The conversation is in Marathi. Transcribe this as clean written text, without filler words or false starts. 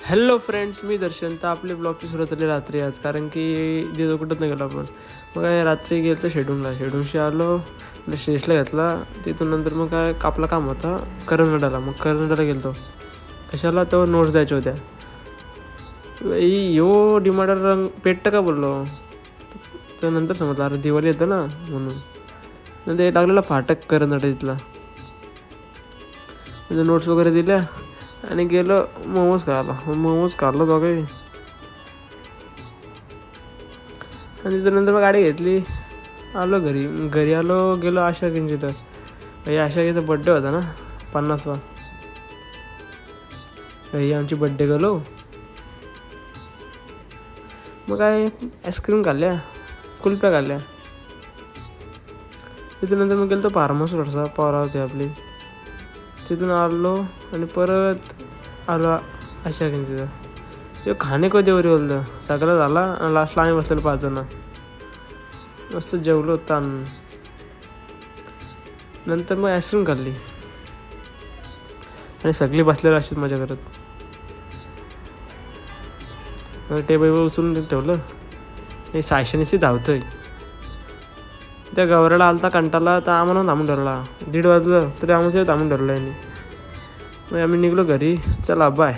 हॅलो फ्रेंड्स, मी दर्शन. तर आपली ब्लॉगची सुरुवात झाली रात्री आज, कारण की दिवस कुठंच नाही गेलो आपण. मग काय रात्री गेलो तर शेडूनशी आलो, स्टेशला घेतला. तिथून नंतर मग काय आपला काम होता करंजडाला. मग करंजडाला गेलो कशाला, तर नोट्स द्यायच्या होत्या. यो डिमांडर रंग पेटतं का बोललो, तर नंतर समजलं अरे दिवाळी येतं ना म्हणून. नंतर हे टाकलेला फाटक करंजडा तिथला. तिथं नोट्स वगैरे दिल्या आणि गेलो मोमोज खाल्लो दोघे. आणि त्याच्यानंतर मग गाडी घेतली, आलो घरी आलो. गेलो आशा किंची, तर आशाकीचा बड्डे होता ना 50वा. ही आमची बड्डे गेलो. मग काय आईस्क्रीम खाल्ल्या, कुल्फ्या खाल्ल्या. तिथून मग गेलो तो फार्म हाऊस थोडासा पोरा होती आपली. तिथून आलो आणि परत आलो आशा किंची. ते खाणे कधी वरी बोललं सगळं झाला आणि लास्टला आम्ही बसलेलो 5 जण. मस्त जेवलो ताण. नंतर मग आईस्क्रीम खाल्ली आणि सगळी बसलेली अशीच मजा करत. मग टेबलवर उचलून ठेवलं. हे सायशनीशी धावतोय. त्या गवऱ्याला आलता कंटाला, तर आम्हाला थांबून ठरला. 1:30 वाजलं तरी आम्हाला थांबून ठरलं यांनी. मग आम्ही निघलो घरी. चला बाय.